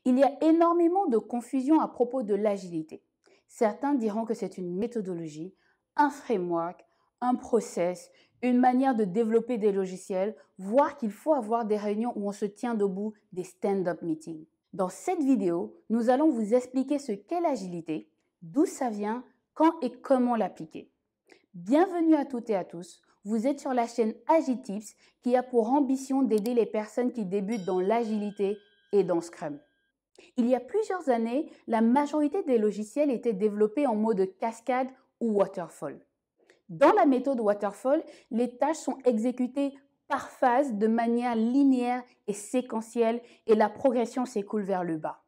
Il y a énormément de confusion à propos de l'agilité. Certains diront que c'est une méthodologie, un framework, un process, une manière de développer des logiciels, voire qu'il faut avoir des réunions où on se tient debout, des stand-up meetings. Dans cette vidéo, nous allons vous expliquer ce qu'est l'agilité, d'où ça vient, quand et comment l'appliquer. Bienvenue à toutes et à tous, vous êtes sur la chaîne Agitips qui a pour ambition d'aider les personnes qui débutent dans l'agilité et dans Scrum. Il y a plusieurs années, la majorité des logiciels étaient développés en mode cascade ou waterfall. Dans la méthode waterfall, les tâches sont exécutées par phase de manière linéaire et séquentielle et la progression s'écoule vers le bas.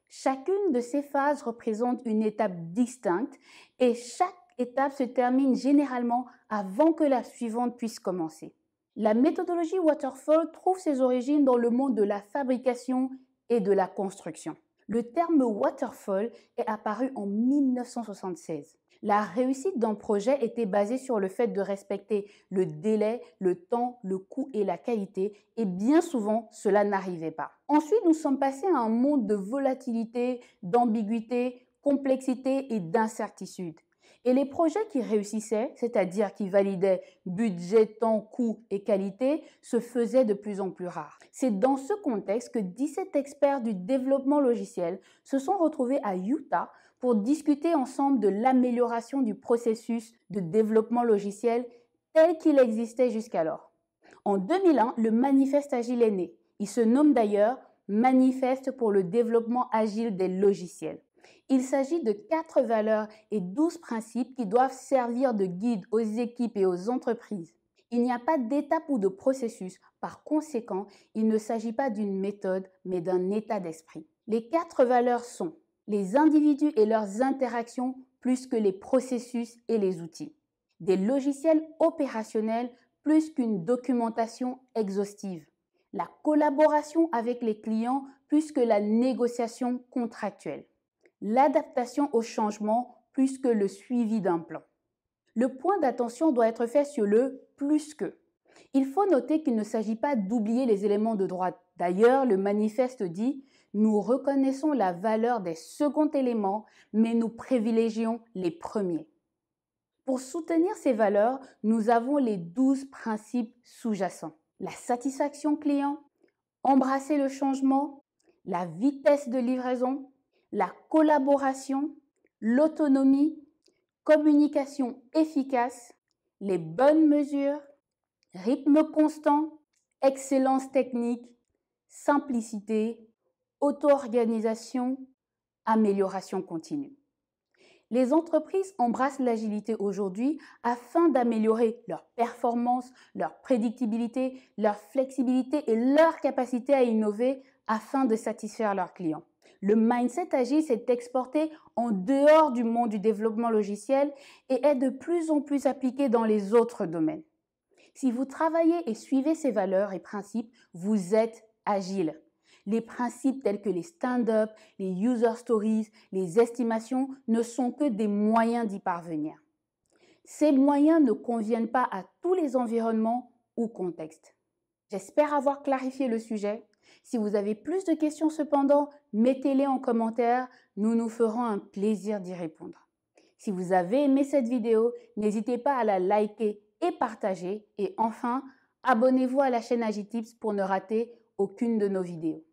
Chacune de ces phases représente une étape distincte et chaque étape se termine généralement avant que la suivante puisse commencer. La méthodologie waterfall trouve ses origines dans le monde de la fabrication et de la construction. Le terme waterfall est apparu en 1976. La réussite d'un projet était basée sur le fait de respecter le délai, le temps, le coût et la qualité, et bien souvent, cela n'arrivait pas. Ensuite, nous sommes passés à un monde de volatilité, d'ambiguïté, complexité et d'incertitude. Et les projets qui réussissaient, c'est-à-dire qui validaient budget, temps, coût et qualité, se faisaient de plus en plus rares. C'est dans ce contexte que 17 experts du développement logiciel se sont retrouvés à Utah pour discuter ensemble de l'amélioration du processus de développement logiciel tel qu'il existait jusqu'alors. En 2001, le Manifeste Agile est né. Il se nomme d'ailleurs Manifeste pour le développement agile des logiciels. Il s'agit de 4 valeurs et 12 principes qui doivent servir de guide aux équipes et aux entreprises. Il n'y a pas d'étape ou de processus. Par conséquent, il ne s'agit pas d'une méthode, mais d'un état d'esprit. Les 4 valeurs sont les individus et leurs interactions plus que les processus et les outils. Des logiciels opérationnels plus qu'une documentation exhaustive. La collaboration avec les clients plus que la négociation contractuelle. L'adaptation au changement plus que le suivi d'un plan. Le point d'attention doit être fait sur le « plus que ». Il faut noter qu'il ne s'agit pas d'oublier les éléments de droite. D'ailleurs, le manifeste dit « Nous reconnaissons la valeur des seconds éléments, mais nous privilégions les premiers ». Pour soutenir ces valeurs, nous avons les 12 principes sous-jacents. La satisfaction client, embrasser le changement, la vitesse de livraison, la collaboration, l'autonomie, communication efficace, les bonnes mesures, rythme constant, excellence technique, simplicité, auto-organisation, amélioration continue. Les entreprises embrassent l'agilité aujourd'hui afin d'améliorer leur performance, leur prédictibilité, leur flexibilité et leur capacité à innover afin de satisfaire leurs clients. Le mindset agile s'est exporté en dehors du monde du développement logiciel et est de plus en plus appliqué dans les autres domaines. Si vous travaillez et suivez ces valeurs et principes, vous êtes agile. Les principes tels que les stand-up, les user stories, les estimations ne sont que des moyens d'y parvenir. Ces moyens ne conviennent pas à tous les environnements ou contextes. J'espère avoir clarifié le sujet. Si vous avez plus de questions cependant, mettez-les en commentaire, nous nous ferons un plaisir d'y répondre. Si vous avez aimé cette vidéo, n'hésitez pas à la liker et partager. Et enfin, abonnez-vous à la chaîne Agitips pour ne rater aucune de nos vidéos.